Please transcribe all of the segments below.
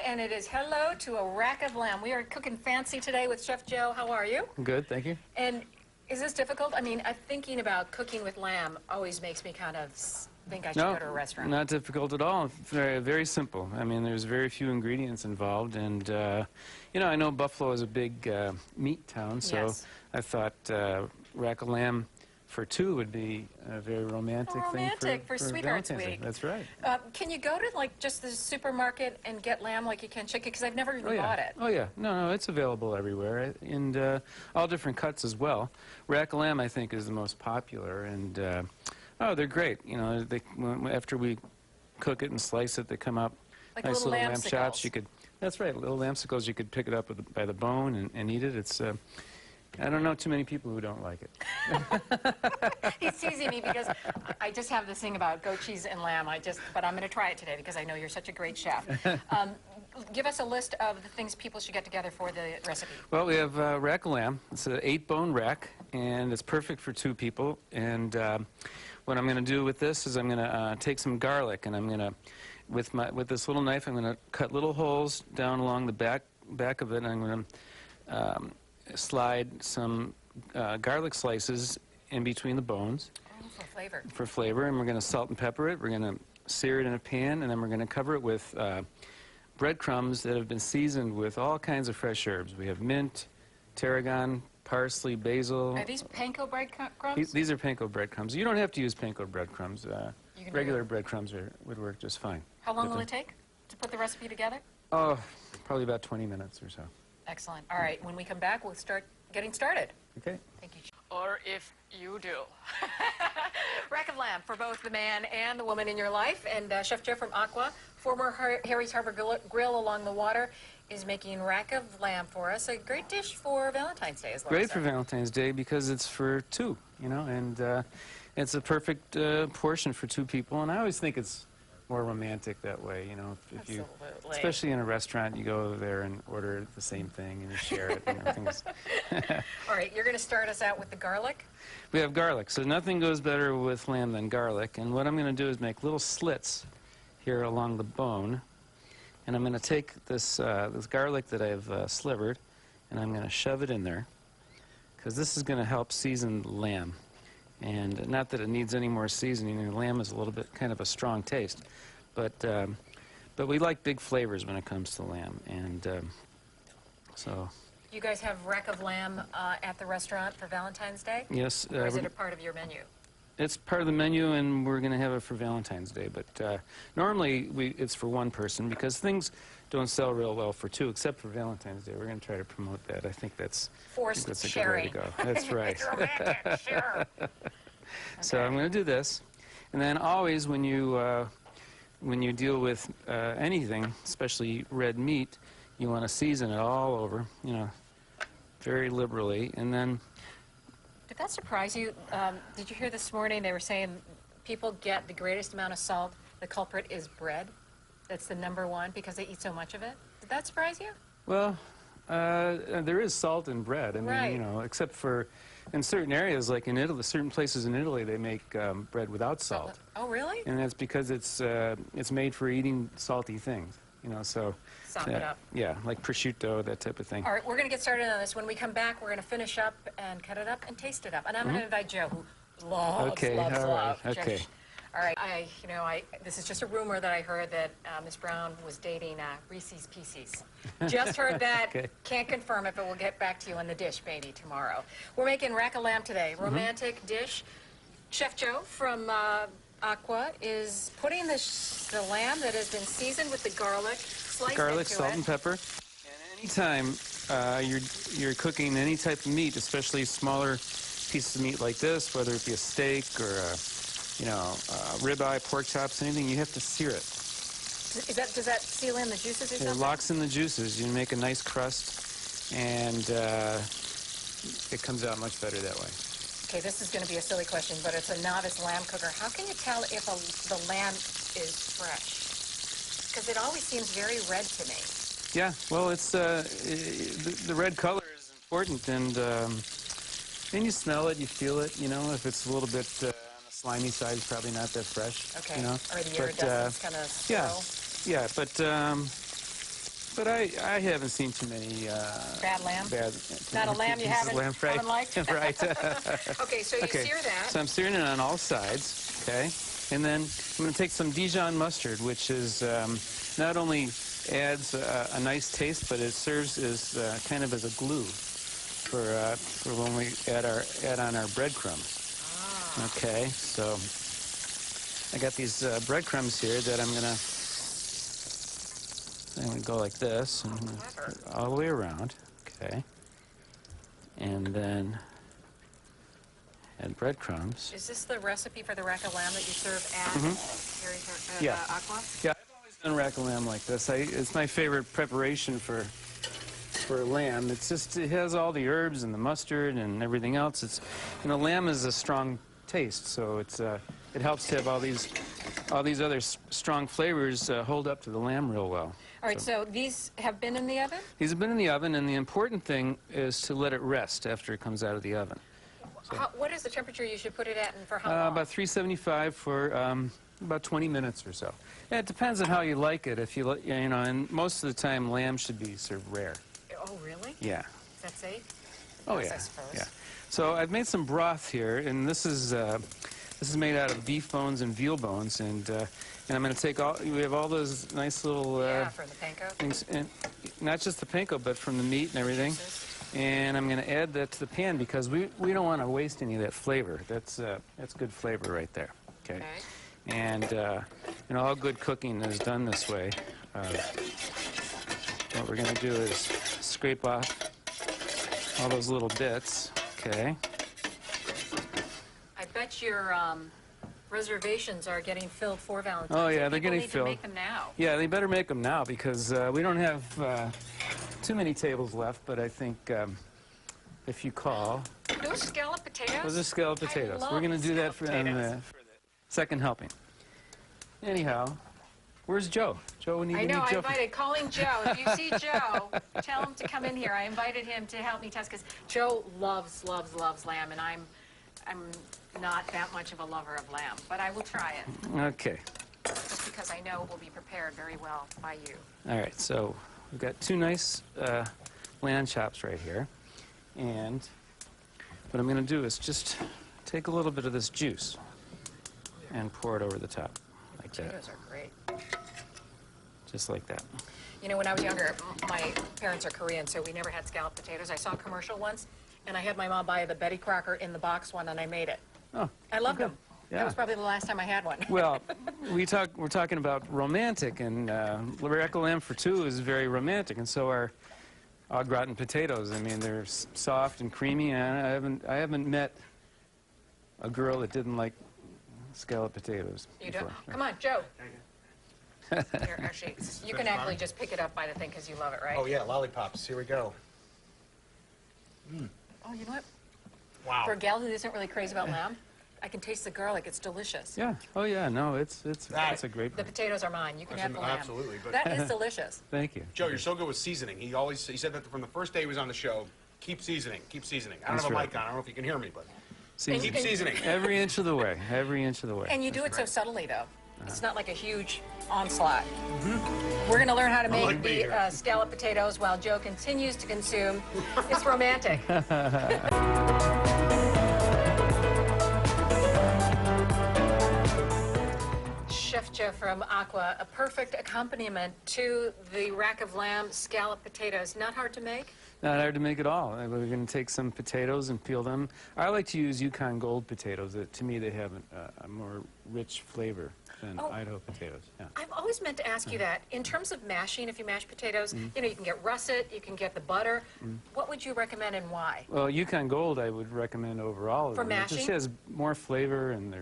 and it is hello to a rack of lamb. We are cooking fancy today with Chef Joe. How are you? Good, thank you. And is this difficult? I mean, thinking about cooking with lamb always makes me kind of think I should go to a restaurant. Not difficult at all. Very, very simple. I mean, there's very few ingredients involved, and you know, I know Buffalo is a big meat town, so Yes. I thought rack of lamb for two would be a very romantic thing for Sweethearts Valentine's Day. Week. That's right. Can you go to like just the supermarket and get lamb like you can chicken? Because I've never even bought it. Oh yeah, no, it's available everywhere, and all different cuts as well. Rack of lamb, I think, is the most popular, and oh, they're great. You know, after we cook it and slice it, they come out Like nice little lamb lamsicles. chops. You could, that's right, little lamsicles. You could pick it up by the bone and eat it. It's I don't know too many people who don't like it. He's teasing me because I just have this thing about goat cheese and lamb. But I'm going to try it today because I know you're such a great chef. Give us a list of the things people should get together for the recipe. Well, we have rack of lamb. It's an 8-bone rack, and it's perfect for 2 people. And what I'm going to do with this is I'm going to take some garlic, and I'm going to, with this little knife, I'm going to cut little holes down along the back of it, and I'm going to slide some garlic slices in between the bones. Oh, for flavor. For flavor, and we're going to salt and pepper it. We're going to sear it in a pan, and then we're going to cover it with breadcrumbs that have been seasoned with all kinds of fresh herbs. We have mint, tarragon, parsley, basil. Are these panko breadcrumbs? These are panko breadcrumbs. You don't have to use panko breadcrumbs. Regular breadcrumbs would work just fine. How long will it take to put the recipe together? Oh, probably about 20 minutes or so. Excellent. All right, when we come back, we'll start getting started. Okay. Thank you. Or if you do. Rack of lamb for both the man and the woman in your life. And Chef Joe from Aqua, former Harry's Harbor Grill along the water, is making rack of lamb for us. A great dish for Valentine's Day as well. Great for Valentine's Day because it's for 2, you know, and it's a perfect portion for 2 people. And I always think it's more romantic that way, you know, if you, especially in a restaurant, you go there and order the same thing and you share it. And everything's All right, you're going to start us out with the garlic. We have garlic, so nothing goes better with lamb than garlic. And what I'm going to do is make little slits here along the bone, and I'm going to take this this garlic that I've slivered, and I'm going to shove it in there, because this is going to help season the lamb. And not that it needs any more seasoning. The lamb is a little bit kind of a strong taste, but we like big flavors when it comes to lamb, and so. You guys have rack of lamb at the restaurant for Valentine's Day? Yes. Or is it a part of your menu? It's part of the menu, and we're going to have it for Valentine's Day. But normally it's for 1 person because things don't sell real well for 2, except for Valentine's Day. We're going to try to promote that. I think that's forced sharing. Good way to go. That's right. It's romantic, sure. Okay. So I'm going to do this, and then always when you deal with anything, especially red meat, you want to season it all over, you know, very liberally, and then. Did that surprise you? Did you hear this morning they were saying people get the greatest amount of salt? The culprit is bread. That's the #1 because they eat so much of it. Did that surprise you? Well, there is salt in bread. I mean, you know, except for in certain areas, like in Italy, certain places in Italy, they make bread without salt. Oh, really? And that's because it's made for eating salty things. You know, so. Sop it up. Yeah, like prosciutto, that type of thing. All right, we're going to get started on this. When we come back, we're going to finish up and cut it up and taste it up. And I'm going to invite Joe, who loves. Okay. All right, this is just a rumor that I heard that Miss Brown was dating Reese's Pieces. Just heard that. Okay. Can't confirm it, but we'll get back to you on the dish maybe tomorrow. We're making rack of lamb today. Romantic dish. Chef Joe from Aqua is putting the lamb that has been seasoned with the garlic, sliced salt, and pepper. And anytime you're cooking any type of meat, especially smaller pieces of meat like this, whether it be a steak or ribeye, pork chops, anything, you have to sear it. Does that seal in the juices or something? It locks in the juices. You make a nice crust, and it comes out much better that way. Okay, this is going to be a silly question, but it's a novice lamb cooker. How can you tell if the lamb is fresh? Because it always seems very red to me. Yeah, well, it's the red color is important, and then you smell it, you feel it. You know, if it's a little bit on the slimy side, it's probably not that fresh. Okay. You know? Or the iridescence kind of Yeah, but But I haven't seen too many Bad lamb? bad. Not a lamb you haven't right. liked? Right. Okay, so you Okay. sear that. So I'm searing it on all sides. Okay. And then I'm going to take some Dijon mustard, which is not only adds a nice taste, but it serves as kind of as a glue for when we add on our breadcrumbs. Ah. Okay, so I got these breadcrumbs here that I'm gonna go like this and all the way around. Okay, and then add breadcrumbs. Is this the recipe for the rack of lamb that you serve at Yeah. Aqua? Yeah, I've always done rack of lamb like this. It's my favorite preparation for lamb. It has all the herbs and the mustard and everything else. Lamb is a strong taste, so it helps to have all these other strong flavors hold up to the lamb real well. All right, so these have been in the oven? These have been in the oven, and the important thing is to let it rest after it comes out of the oven. What is the temperature you should put it at, and for how long? About 375 for about 20 minutes or so. Yeah, it depends on how you like it. If and most of the time, lamb should be served rare. Oh, really? Yeah. Is that safe? Oh, Yes, yeah. I suppose. Yeah. So I've made some broth here, and this is made out of beef bones and veal bones, and I'm going to take we have all those nice little Yeah, for the panko. things, and not just the panko, but from the meat and everything. And I'm going to add that to the pan because we don't want to waste any of that flavor. That's good flavor right there. Okay. And all good cooking is done this way. What we're going to do is scrape off all those little bits. Okay. I bet your reservations are getting filled for Valentine's Oh, Day. yeah, they're People getting need filled. to make them now. Yeah, they better make them now because we don't have too many tables left, but I think if you call... Those scalloped potatoes? Those are scalloped potatoes. I love We're going to do that for scalloped the potatoes. second helping. Anyhow, where's Joe? Joe, we need I to know, meet I Joe. invited, calling Joe. If you see Joe, tell him to come in here. I invited him to help me test, because Joe loves lamb, and I'm not that much of a lover of lamb, but I will try it, Okay. just because I know it will be prepared very well by you. All right, so we've got two nice lamb chops right here. And what I'm going to do is just take a little bit of this juice and pour it over the top, like that. Potatoes are great. Just like that. You know, when I was younger, my parents are Korean, so we never had scalloped potatoes. I saw a commercial once, and I had my mom buy the Betty Crocker in the box one, and I made it. Oh, I loved them. Yeah. That was probably the last time I had one. well, we're talking about romantic, and rack of lamb for two is very romantic, and so are au gratin potatoes. I mean, they're soft and creamy, and I haven't met a girl that didn't like scalloped potatoes. You before. don't? Come on, Joe. Here, actually, you can actually just pick it up by the thing because you love it, right? Oh, yeah, lollipops. Here we go. Oh, you know what? Wow. For a gal who isn't really crazy about lamb, I can taste the garlic. It's delicious. Yeah. Oh, yeah. No, it's a great. The potatoes are mine. You can have the lamb. Absolutely. But That is delicious. Thank you. Joe, you're so good with seasoning. He said that from the first day he was on the show. Keep seasoning. Keep seasoning. I don't That's have a right. mic on. I don't know if you can hear me, but And you keep can- seasoning. Every inch of the way. Every inch of the way. And you do it so subtly, though. It's not like a huge onslaught. We're going to learn how to make like me the here. scalloped potatoes while Joe continues to consume. It's romantic. Chef Joe from Aqua, a perfect accompaniment to the rack of lamb scalloped potatoes. Not hard to make? Not hard to make at all. We're going to take some potatoes and peel them. I like to use Yukon Gold potatoes. To me, they have a more rich flavor than Oh. Idaho potatoes. Yeah. I've always meant to ask you that. In terms of mashing, if you mash potatoes, you know, you can get russet, you can get the butter. What would you recommend and why? Well, Yukon Gold I would recommend over all of For them. It mashing? just has more flavor, and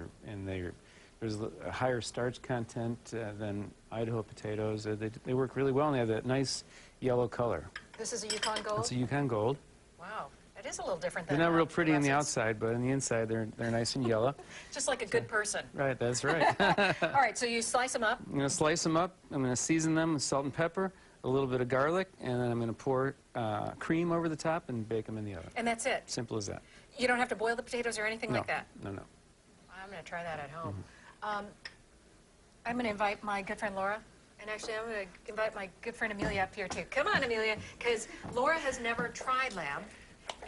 there's a higher starch content than Idaho potatoes. They work really well, and they have that nice yellow color. This is a Yukon Gold? It's a Yukon Gold. Wow, it is a little different They're than not real pretty on the russets. outside, but on the inside they're nice and yellow. Just like a good person. Right, that's right. All right, so you slice them up. I'm going to slice them up. I'm going to season them with salt and pepper, a little bit of garlic, and then I'm going to pour cream over the top and bake them in the oven. And that's it. Simple as that. You don't have to boil the potatoes or anything No, like that. no, no. I'm going to try that at home. I'm going to invite my good friend Laura And actually, I'm going to invite my good friend Amelia up here, too. Come on, Amelia, because Laura has never tried lamb,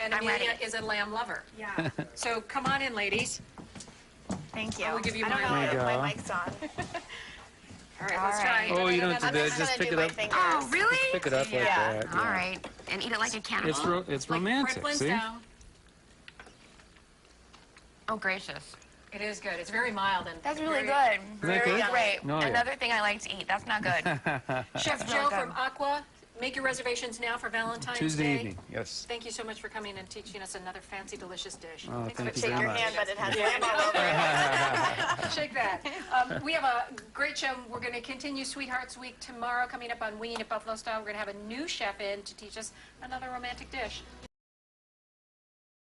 and I'm Amelia ready. is a lamb lover. Yeah. So come on in, ladies. Thank you. I will give you I don't mine. know There you if go. my mic's on. All right, All let's right. try. Oh, you don't have to I'm do that. just Just gonna pick do it my up. fingers. Oh, really? Pick it up like Yeah. that. All right. And eat it like a cannibal. It's Like romantic. Fred See? Flintstone. Oh, gracious. It is good. It's very mild and That's really very- good. that Very good? great. Oh, yeah. Another thing I like to eat. That's not good. Chef really Joe good. from Aqua, make your reservations now for Valentine's Tuesday Day. evening. Yes. Thank you so much for coming and teaching us another fancy, delicious dish. Oh, Thanks thank for you Shake very your much. hand, but it has lamb all over it. Shake that. We have a great show. We're going to continue Sweethearts Week tomorrow, coming up on Winging It Buffalo Style. We're going to have a new chef in to teach us another romantic dish.